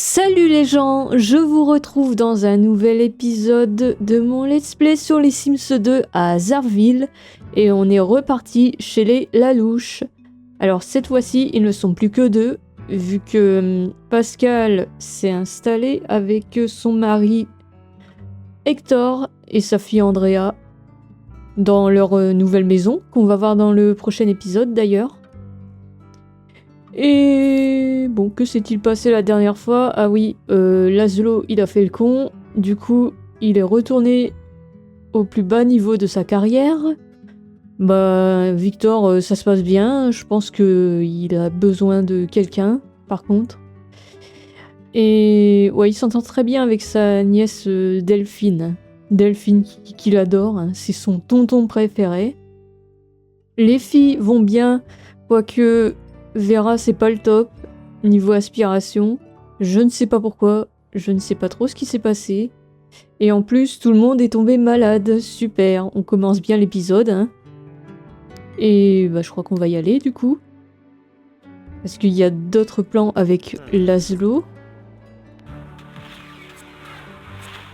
Salut les gens, je vous retrouve dans un nouvel épisode de mon let's play sur les Sims 2 à Zarville et on est reparti chez les Lalouche. Alors cette fois-ci, ils ne sont plus que deux, vu que Pascal s'est installé avec son mari Hector et sa fille Andrea dans leur nouvelle maison, qu'on va voir dans le prochain épisode d'ailleurs. Et bon, que s'est-il passé la dernière fois? Ah oui, Laszlo, il a fait le con. Du coup, il est retourné au plus bas niveau de sa carrière. Bah, Victor, ça se passe bien. Je pense qu'il a besoin de quelqu'un, par contre. Et ouais, il s'entend très bien avec sa nièce Delphine. Delphine qu'il adore, hein. C'est son tonton préféré. Les filles vont bien, quoique Vera, c'est pas le top. Niveau aspiration, je ne sais pas pourquoi, je ne sais pas trop ce qui s'est passé. Et en plus, tout le monde est tombé malade. Super, on commence bien l'épisode, hein. Et bah, je crois qu'on va y aller, du coup. Parce qu'il y a d'autres plans avec Laszlo.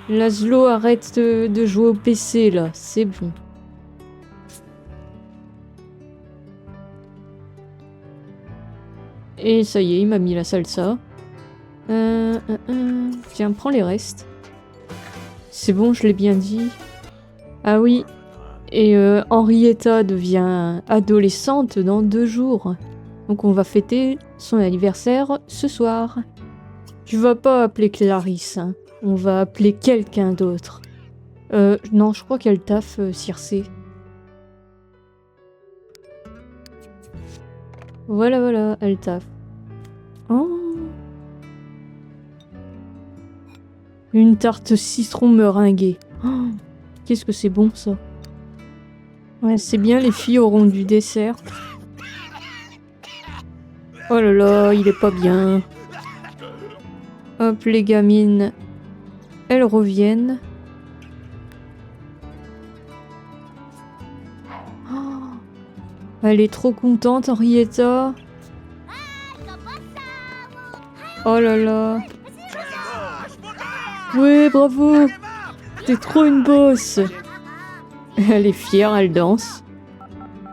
Laszlo, arrête de jouer au PC, là. C'est bon. Et ça y est, il m'a mis la salsa. Tiens, prends les restes. C'est bon, je l'ai bien dit. Ah oui, et Henrietta devient adolescente dans 2 jours. Donc on va fêter son anniversaire ce soir. Tu vas pas appeler Clarisse, hein. On va appeler quelqu'un d'autre. Non, je crois qu'elle taffe, Circé. Voilà, elle taffe. Oh. Une tarte citron meringuée. Oh. Qu'est-ce que c'est bon, ça. Ouais, c'est bien, les filles auront du dessert. Oh là là, il est pas bien. Hop, les gamines, elles reviennent. Oh. Elle est trop contente, Henrietta. Oh là là. Ouais, bravo. T'es trop une bosse. Elle est fière, elle danse.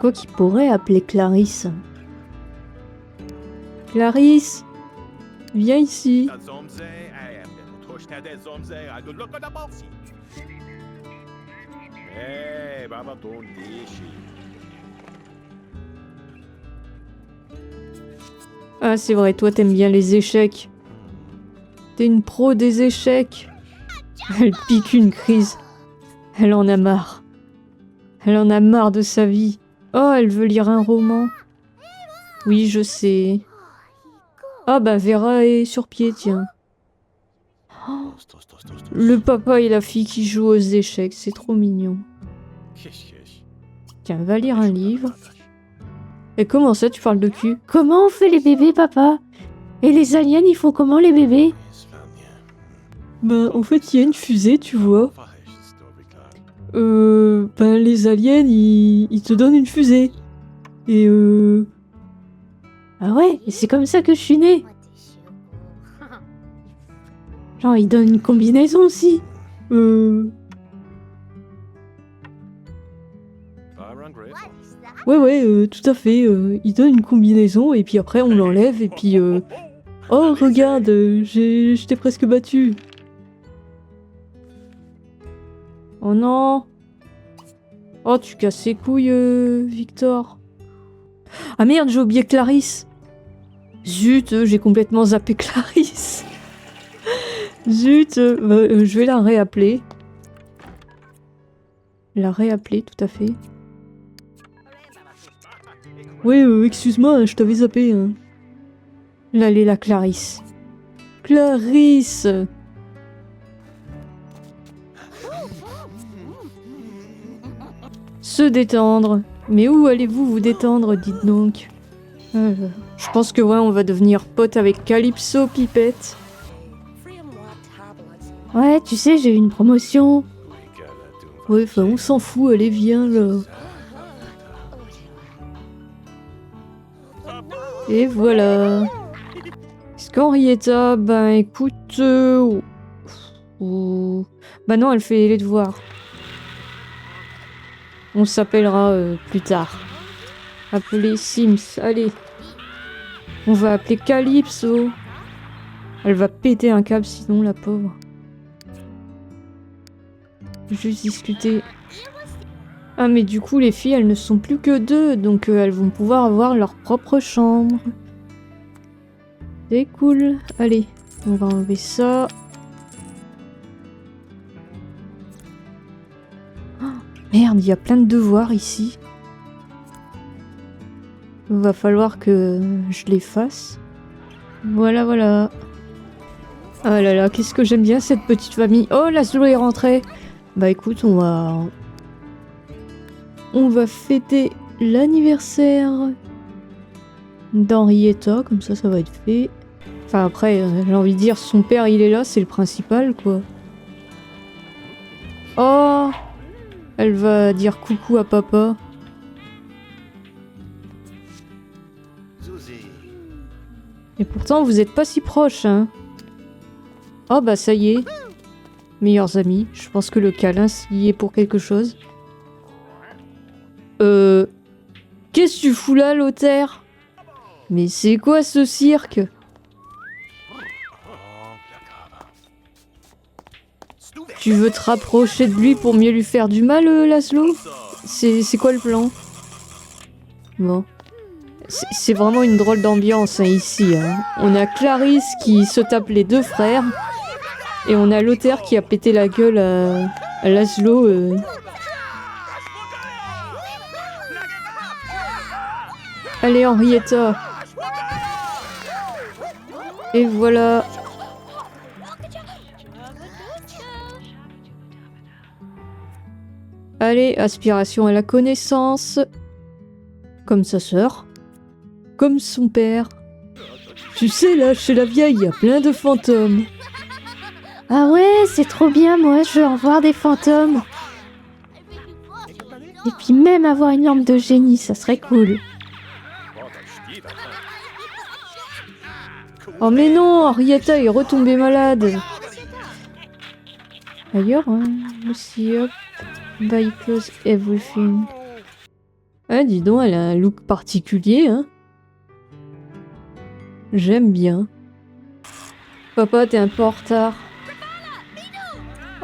Quoi qu'il pourrait appeler Clarisse. Clarisse, viens ici. Ah, c'est vrai, toi t'aimes bien les échecs. T'es une pro des échecs. Elle pique une crise. Elle en a marre. Elle en a marre de sa vie. Oh, elle veut lire un roman. Oui, je sais. Ah bah Vera est sur pied, tiens. Oh, le papa et la fille qui jouent aux échecs, c'est trop mignon. Tiens, va lire un livre. Et comment ça, tu parles de cul? Comment on fait les bébés, papa? Et les aliens, ils font comment, les bébés? Ben, en fait, il y a une fusée, tu vois. Ben, les aliens, ils te donnent une fusée. Et Ah ouais, et c'est comme ça que je suis née. Genre, ils donnent une combinaison aussi. Ouais, tout à fait. Ils donnent une combinaison et puis après on l'enlève et puis... Oh, regarde, je t'ai presque battu. Oh non. Oh, tu casses les couilles, Victor. Ah merde, j'ai oublié Clarisse. Zut, j'ai complètement zappé Clarisse. Zut, je vais la réappeler. La réappeler, tout à fait. Ouais, excuse-moi, je t'avais zappé. Hein. Là, elle est là, Clarisse. Clarisse! Se détendre. Mais où allez-vous vous détendre, dites donc? Je pense que ouais, on va devenir pote avec Calypso, Pipette. Ouais, tu sais, j'ai eu une promotion. Ouais, enfin, on s'en fout, allez, viens, là. Et voilà. qu'Henrietta, ben écoute... Bah non, elle fait les devoirs. On s'appellera plus tard. Appeler Sims, allez. On va appeler Calypso. Elle va péter un câble sinon, la pauvre. Juste discuter. Ah mais du coup les filles elles ne sont plus que 2, donc elles vont pouvoir avoir leur propre chambre. C'est cool. Allez, on va enlever ça. Oh, merde, il y a plein de devoirs ici. Va falloir que je les fasse. Voilà, voilà. Ah là là, qu'est-ce que j'aime bien cette petite famille. Oh, Laszlo est rentré. Bah écoute, on va fêter l'anniversaire d'Henrietta, comme ça va être fait. Enfin après, j'ai envie de dire, son père il est là, c'est le principal quoi. Oh, elle va dire coucou à papa. Et pourtant vous êtes pas si proches hein. Oh bah ça y est. Meilleurs amis, je pense que le câlin s'y est pour quelque chose. Qu'est-ce que tu fous là, Lothaire? Mais c'est quoi ce cirque? Tu veux te rapprocher de lui pour mieux lui faire du mal, Laszlo? C'est quoi le plan? Bon. C'est vraiment une drôle d'ambiance hein, ici. Hein. On a Clarisse qui se tape les 2 frères. Et on a Lothaire qui a pété la gueule à Laszlo. Allez Henrietta. Et voilà. Allez, aspiration à la connaissance. Comme sa sœur. Comme son père. Tu sais, là, chez la vieille, il y a plein de fantômes. Ah ouais, c'est trop bien, moi, je veux en voir des fantômes. Et puis même avoir une lampe de génie, ça serait cool. Oh mais non, Henrietta est retombée malade. D'ailleurs, hein, aussi, hop, buy close everything. Ah, dis donc, elle a un look particulier, hein. J'aime bien. Papa, t'es un peu en retard.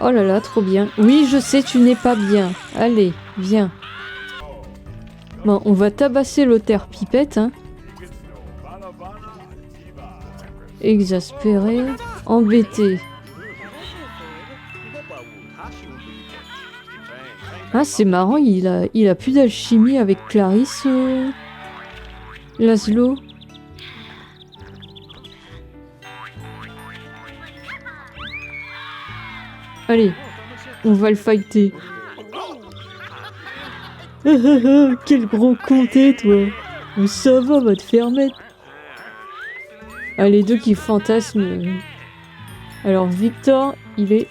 Oh là là, trop bien. Oui, je sais, tu n'es pas bien. Allez, viens. Bon, on va tabasser Lothaire Pipette, hein. Exaspéré. Embêté. Ah, c'est marrant, il a plus d'alchimie avec Clarisse, Laszlo. Allez, on va le fighter. Quel gros con t'es, toi. Mais ça va te faire mettre. Ah, les 2 qui fantasment. Alors, Victor, il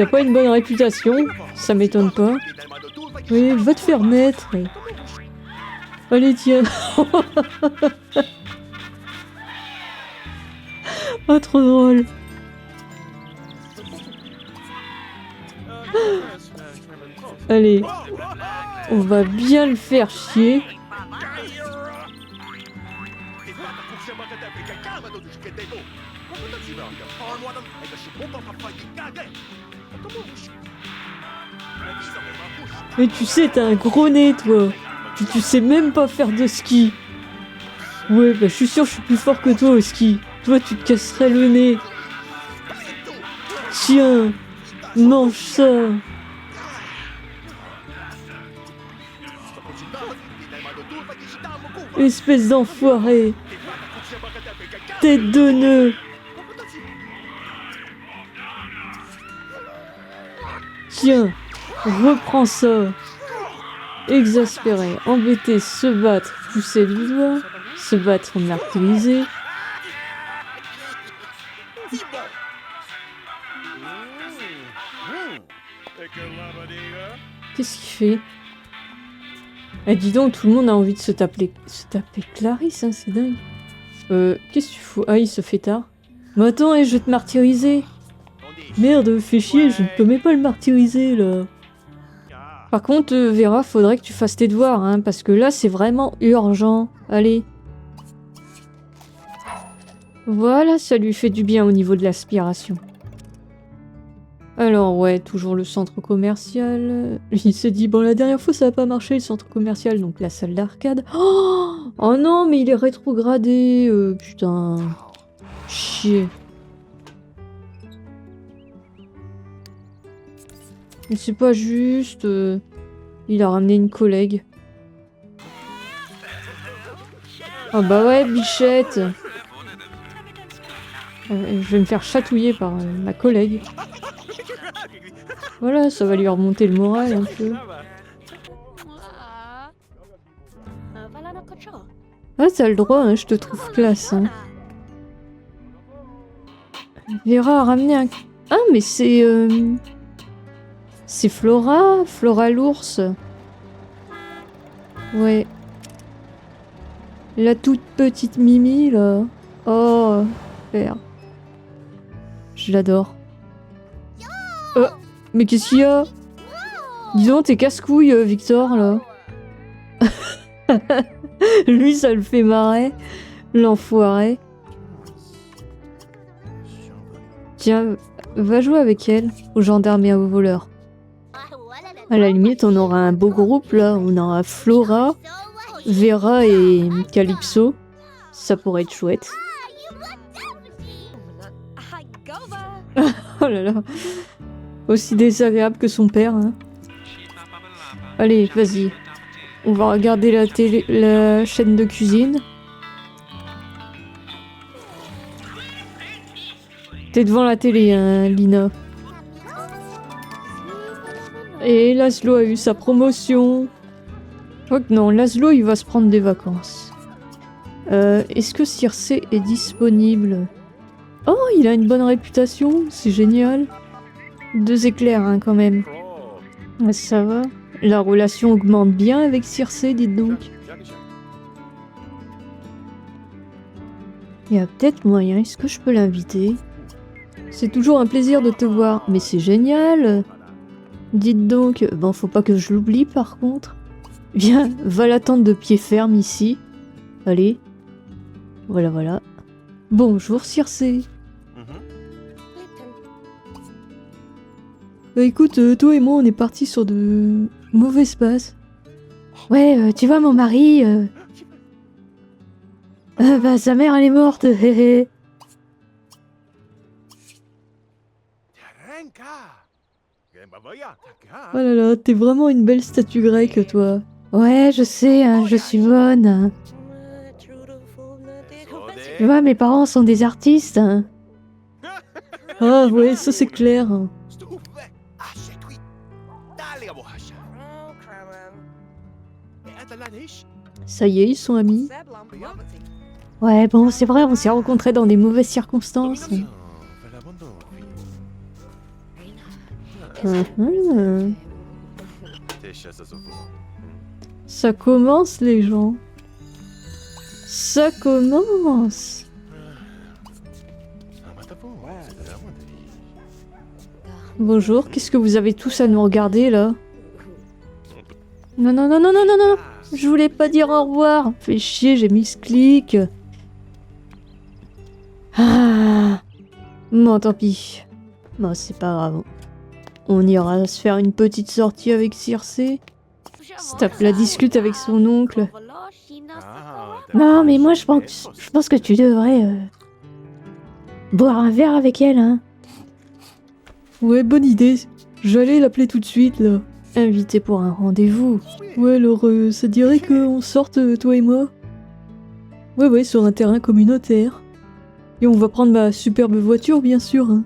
a pas une bonne réputation, ça m'étonne pas. Oui, va te faire mettre. Allez, tiens. Ah, trop drôle. Allez, on va bien le faire chier. Mais tu sais, t'as un gros nez, toi. Tu sais même pas faire de ski. Ouais, bah je suis sûr que je suis plus fort que toi au ski. Toi, tu te casserais le nez. Tiens, mange ça. Espèce d'enfoiré. Tête de nœud. Tiens, reprends ça. Exaspéré, embêté, se battre, pousser le doigt, se battre, martyriser. Qu'est-ce qu'il fait? Eh, dis donc, tout le monde a envie de se taper Clarisse, hein, c'est dingue. Qu'est-ce que tu fous? Ah, il se fait tard. Mais attends, je vais te martyriser. Merde, fais chier, je ne peux même pas le martyriser, là. Par contre, Vera, faudrait que tu fasses tes devoirs, hein, parce que là, c'est vraiment urgent. Allez. Voilà, ça lui fait du bien au niveau de l'aspiration. Alors, ouais, toujours le centre commercial. Il s'est dit, bon, la dernière fois, ça n'a pas marché, le centre commercial, donc la salle d'arcade. Oh non, mais il est rétrogradé. Putain. Chier. Mais c'est pas juste. Il a ramené une collègue. Ah bah ouais, bichette. Je vais me faire chatouiller par ma collègue. Voilà, ça va lui remonter le moral un peu. Ah, t'as le droit, hein, je te trouve classe. Hein. Vera a ramené un... Ah, mais c'est... C'est Flora, Flora l'ours. Ouais. La toute petite Mimi, là. Oh, père. Je l'adore. Mais qu'est-ce qu'il y a? Dis donc, t'es casse-couille, Victor, là. Lui, ça le fait marrer. L'enfoiré. Tiens, va jouer avec elle, aux gendarmes et aux voleurs. À la limite, on aura un beau groupe, là. On aura Flora, Vera et Calypso. Ça pourrait être chouette. Oh là là. Aussi désagréable que son père. Hein. Allez, vas-y. On va regarder la télé, la chaîne de cuisine. T'es devant la télé, hein, Lina. Et Laszlo a eu sa promotion. Oh non, Laszlo, il va se prendre des vacances. Est-ce que Circe est disponible? Oh, il a une bonne réputation, c'est génial. 2 éclairs, hein, quand même. Ouais, ça va. La relation augmente bien avec Circe, dites donc. Il y a peut-être moyen, est-ce que je peux l'inviter? C'est toujours un plaisir de te voir, mais c'est génial. Dites donc, bon, faut pas que je l'oublie par contre. Viens, va l'attendre de pied ferme ici. Allez. Voilà, voilà. Bonjour Circe. Écoute, toi et moi, on est partis sur de mauvaises bases. Ouais, tu vois, mon mari... bah, sa mère, elle est morte. Oh là là, t'es vraiment une belle statue grecque, toi. Ouais, je sais, hein, je suis bonne. Hein. Tu vois, mes parents sont des artistes. Hein. Ah ouais, ça c'est clair. Hein. Ça y est, ils sont amis. Ouais, bon, c'est vrai, on s'est rencontrés dans des mauvaises circonstances. Ça commence, les gens. Ça commence. Bonjour, qu'est-ce que vous avez tous à nous regarder, là? Non, non, non, non, non, non, non. Je voulais pas dire au revoir. Fais chier, j'ai mis ce clic. Ah. Bon, tant pis. Bon, c'est pas grave. On ira se faire une petite sortie avec Circe. Se tape la discute avec son oncle. Non, mais moi, je pense que tu devrais boire un verre avec elle, hein. Ouais, bonne idée. J'allais l'appeler tout de suite, là. Invité pour un rendez-vous. Ouais, alors, ça dirait qu'on sorte, toi et moi? Ouais, sur un terrain communautaire. Et on va prendre ma superbe voiture, bien sûr. Hein.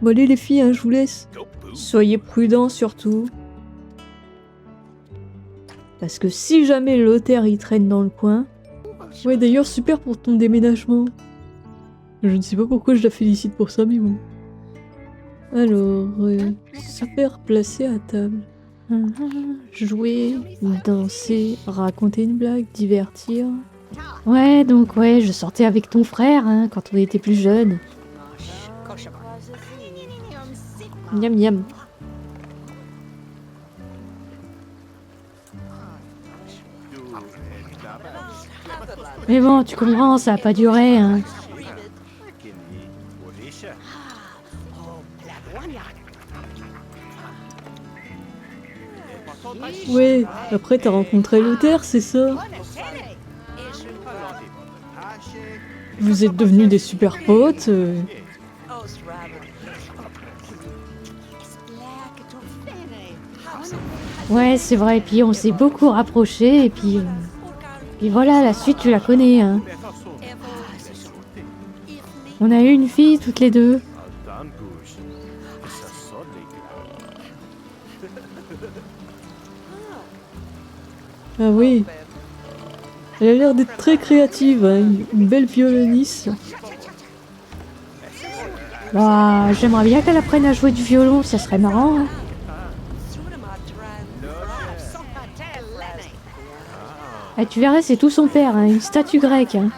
Bon, allez, les filles, hein, je vous laisse. Soyez prudents, surtout. Parce que si jamais le notaire, il traîne dans le coin... Ouais, d'ailleurs, super pour ton déménagement. Je ne sais pas pourquoi je la félicite pour ça, mais bon. Alors, se faire placer à table. Jouer, danser, raconter une blague, divertir. Ouais, donc ouais, je sortais avec ton frère hein, quand on était plus jeunes. Miam miam. Mais bon, tu comprends, ça a pas duré hein. Ouais, après t'as rencontré Luther, c'est ça? Vous êtes devenus des super potes. Ouais, c'est vrai, et puis on s'est beaucoup rapprochés, et puis voilà, la suite tu la connais hein. On a eu une fille toutes les deux. Ah oui, elle a l'air d'être très créative, hein, une belle violoniste. Bah, j'aimerais bien qu'elle apprenne à jouer du violon, ça serait marrant. Hein. Ah, tu verrais, c'est tout son père, hein, une statue grecque. Hein.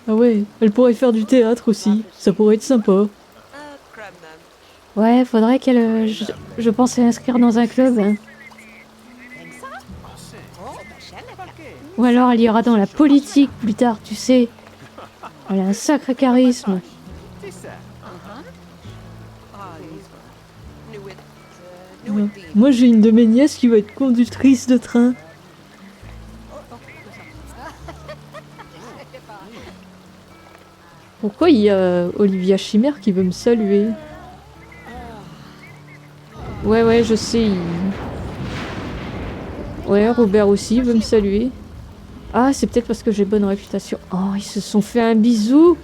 Ah ouais, elle pourrait faire du théâtre aussi, ça pourrait être sympa. Ouais, faudrait qu'elle... je pensais inscrire dans un club. Hein. Ou alors elle ira dans la politique plus tard, tu sais. Elle a un sacré charisme. Ouais. Moi j'ai une de mes nièces qui va être conductrice de train. Pourquoi il y a Olivia Chimère qui veut me saluer? Ouais, je sais. Ouais, Robert aussi veut me saluer. Ah, c'est peut-être parce que j'ai bonne réputation. Oh, ils se sont fait un bisou.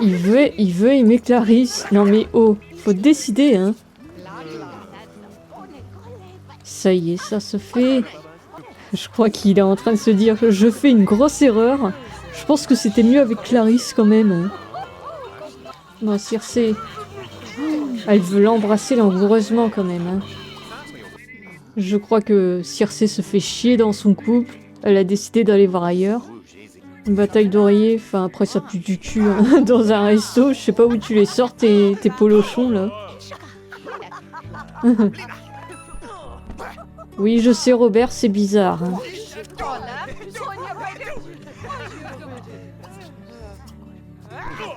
Il veut aimer Clarisse. Non mais oh, faut décider, hein. Ça y est, ça se fait. Je crois qu'il est en train de se dire, je fais une grosse erreur. Je pense que c'était mieux avec Clarisse quand même. Hein. Non, Circé. Elle veut l'embrasser langoureusement quand même. Hein. Je crois que Circé se fait chier dans son couple. Elle a décidé d'aller voir ailleurs. Une bataille d'oreiller, enfin après ça pue du cul hein. Dans un resto, je sais pas où tu les sors tes polochons là. Oui je sais Robert, c'est bizarre. Hein.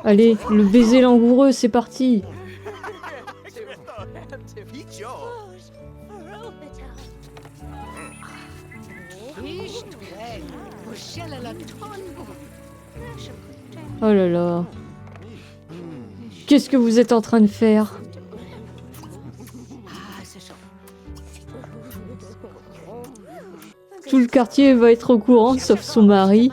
Allez, le baiser langoureux, c'est parti. Oh là là. Qu'est-ce que vous êtes en train de faire? Tout le quartier va être au courant, sauf son mari.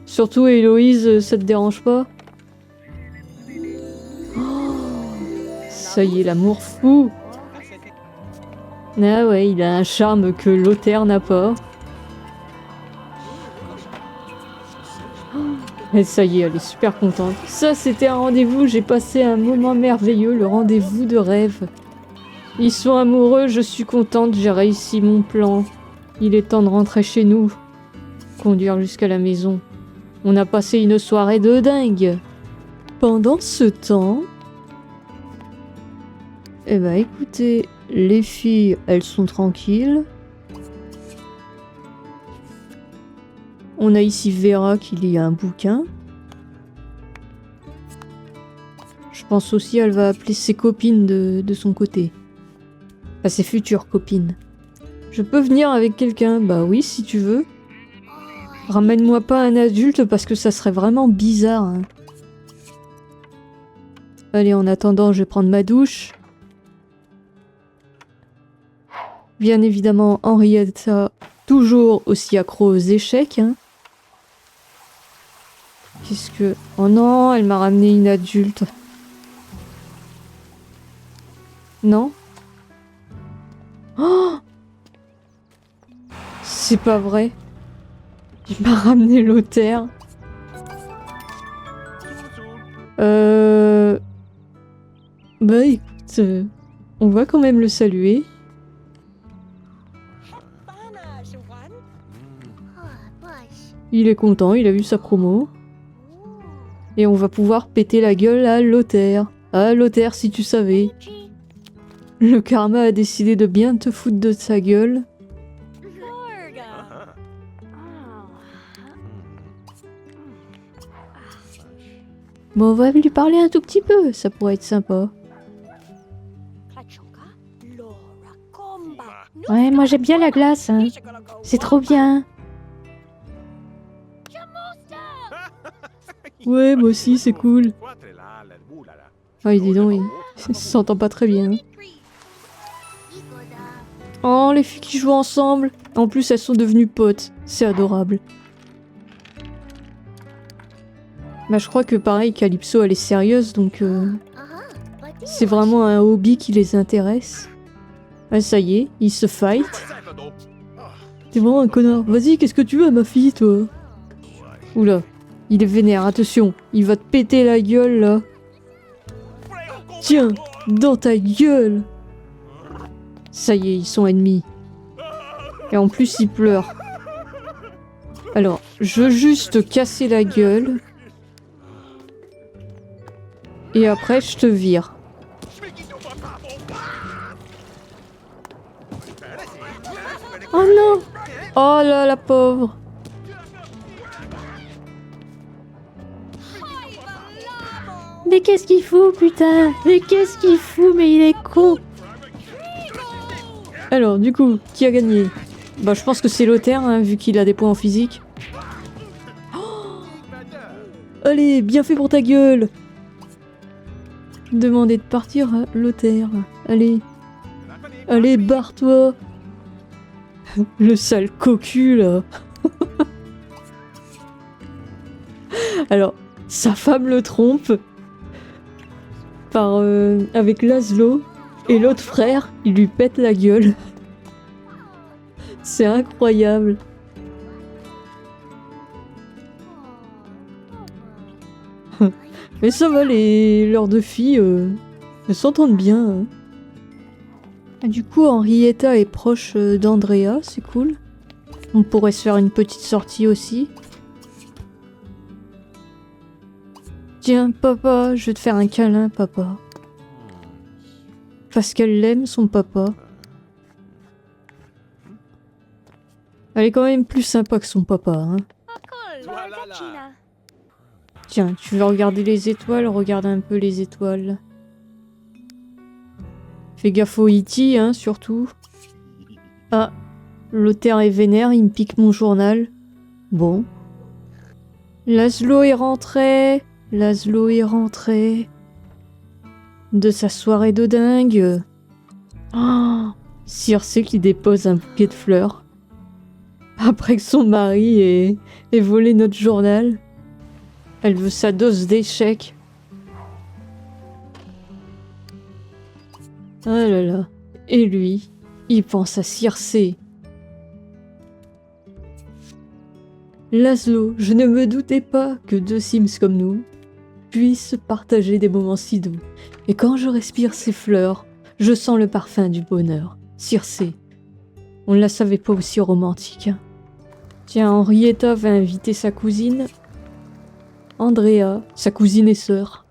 Surtout Héloïse, ça te dérange pas? Oh, ça y est, l'amour fou. Ah ouais, il a un charme que Lothaire n'a pas. Et ça y est, elle est super contente. Ça, c'était un rendez-vous, j'ai passé un moment merveilleux, le rendez-vous de rêve. Ils sont amoureux, je suis contente, j'ai réussi mon plan. Il est temps de rentrer chez nous. Conduire jusqu'à la maison. On a passé une soirée de dingue. Pendant ce temps... Eh ben écoutez, les filles, elles sont tranquilles. On a ici Vera qui lit un bouquin. Je pense aussi qu'elle va appeler ses copines de son côté. Enfin, ses futures copines. Je peux venir avec quelqu'un? Bah oui, si tu veux. Ramène-moi pas un adulte parce que ça serait vraiment bizarre. Hein. Allez, en attendant, je vais prendre ma douche. Bien évidemment, Henrietta, toujours aussi accro aux échecs. Hein. Qu'est-ce que... Oh non, elle m'a ramené une adulte. Non? Oh! C'est pas vrai. Il m'a ramené Lothaire. Bah écoute, on va quand même le saluer. Il est content, il a vu sa promo. Et on va pouvoir péter la gueule à Lothaire. Ah Lothaire, si tu savais. Le karma a décidé de bien te foutre de sa gueule. Bon, on va lui parler un tout petit peu, ça pourrait être sympa. Ouais, moi j'aime bien la glace, hein. C'est trop bien. Ouais, moi aussi, c'est cool. Ah, dis donc, il s'entend pas très bien. Oh, les filles qui jouent ensemble. En plus, elles sont devenues potes. C'est adorable. Bah, je crois que pareil, Calypso, elle est sérieuse, donc... c'est vraiment un hobby qui les intéresse. Ah, ça y est, ils se fight. T'es vraiment un connard. Vas-y, qu'est-ce que tu veux, ma fille, toi? Oula, il est vénère, attention. Il va te péter la gueule, là. Tiens, dans ta gueule. Ça y est, ils sont ennemis. Et en plus, ils pleurent. Alors, je veux juste te casser la gueule. Et après, je te vire. Oh non! Oh là, la pauvre! Mais qu'est-ce qu'il fout, putain? Mais qu'est-ce qu'il fout? Mais il est con! Alors, du coup, qui a gagné? Bah, je pense que c'est Lothaire, hein, vu qu'il a des points en physique. Oh, allez, bien fait pour ta gueule! Demandez de partir à Lothaire. Allez. Allez, barre-toi! Le sale cocu, là. Alors, sa femme le trompe avec Laszlo, et l'autre frère, il lui pète la gueule. C'est incroyable. Mais ça va, leurs deux filles, elles s'entendent bien. Hein. Du coup, Henrietta est proche d'Andrea, c'est cool. On pourrait se faire une petite sortie aussi. Tiens, papa, je vais te faire un câlin, papa. Parce qu'elle l'aime, son papa. Elle est quand même plus sympa que son papa, hein. Tiens, tu veux regarder les étoiles? Regarde un peu les étoiles. Fais gaffe au E.T., hein, surtout. Ah, Lothaire est vénère, il me pique mon journal. Bon. Laszlo est rentré. Laszlo est rentré. De sa soirée de dingue. Oh, Circé qui dépose un bouquet de fleurs. Après que son mari ait volé notre journal. Elle veut sa dose d'échecs. Ah là là. Et lui, il pense à Circé. Laszlo, je ne me doutais pas que deux Sims comme nous puissent partager des moments si doux. Et quand je respire ces fleurs, je sens le parfum du bonheur. Circé, on ne la savait pas aussi romantique. Hein. Tiens, Henrietta va inviter sa cousine. Andrea, sa cousine et sœur.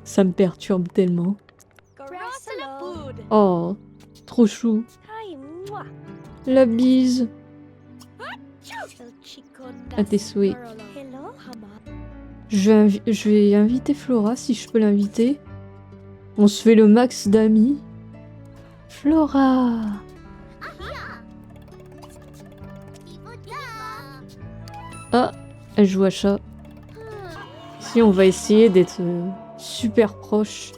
Ça me perturbe tellement. Oh, trop chou. La bise. À tes souhaits. Je vais inviter Flora si je peux l'inviter. On se fait le max d'amis. Flora. Ah, elle joue à chat. Si on va essayer d'être super proche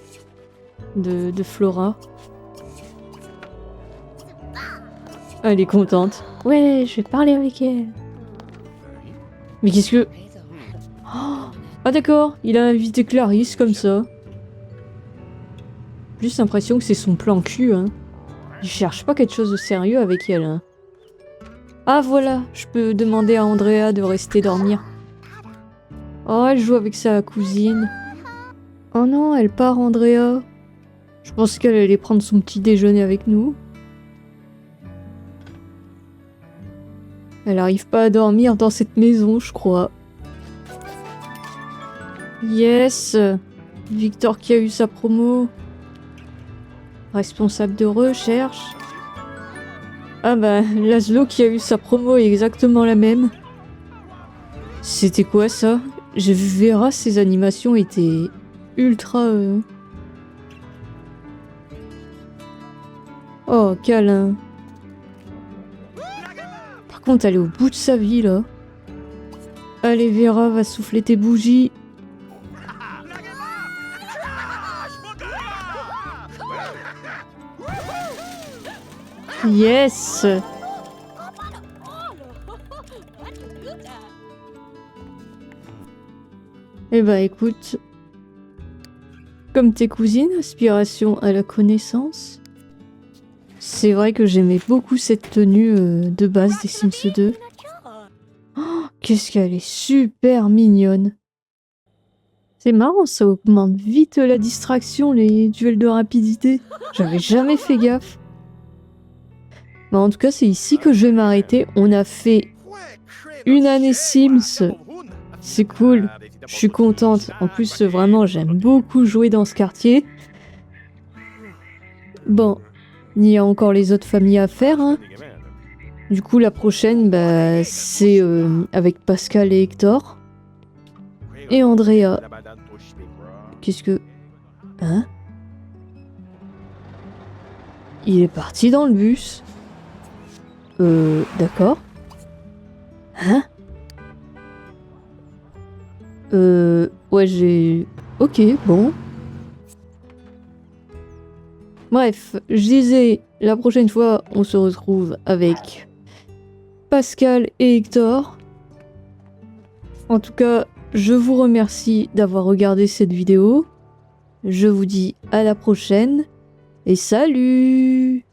de Flora. Elle est contente. Ouais, je vais parler avec elle. Mais qu'est-ce que... Oh, ah d'accord, il a invité Clarisse comme ça. Juste l'impression que c'est son plan cul, hein. Il cherche pas quelque chose de sérieux avec elle, hein. Ah voilà, je peux demander à Andrea de rester dormir. Oh, elle joue avec sa cousine. Oh non, elle part, Andrea. Je pense qu'elle allait prendre son petit déjeuner avec nous. Elle arrive pas à dormir dans cette maison, je crois. Yes! Victor qui a eu sa promo. Responsable de recherche. Ah bah, Laszlo qui a eu sa promo est exactement la même. C'était quoi ça? J'ai vu Vera, ses animations étaient ultra... Oh, câlin. Par contre, elle est au bout de sa vie, là. Allez, Vera, va souffler tes bougies. Yes! Eh bah écoute, comme tes cousines, aspiration à la connaissance. C'est vrai que j'aimais beaucoup cette tenue de base des Sims 2. Oh, qu'est-ce qu'elle est super mignonne. C'est marrant, ça augmente vite la distraction, les duels de rapidité. J'avais jamais fait gaffe. Bah, en tout cas, c'est ici que je vais m'arrêter. On a fait une année Sims. C'est cool. Je suis contente. En plus, vraiment, j'aime beaucoup jouer dans ce quartier. Bon, il y a encore les autres familles à faire. Hein. Du coup, la prochaine, bah, c'est avec Pascal et Hector. Et Andrea. Qu'est-ce que... Hein? Il est parti dans le bus. D'accord. Hein? Ouais, j'ai... Ok, bon. Bref, je disais, la prochaine fois, on se retrouve avec Pascal et Hector. En tout cas, je vous remercie d'avoir regardé cette vidéo. Je vous dis à la prochaine et salut!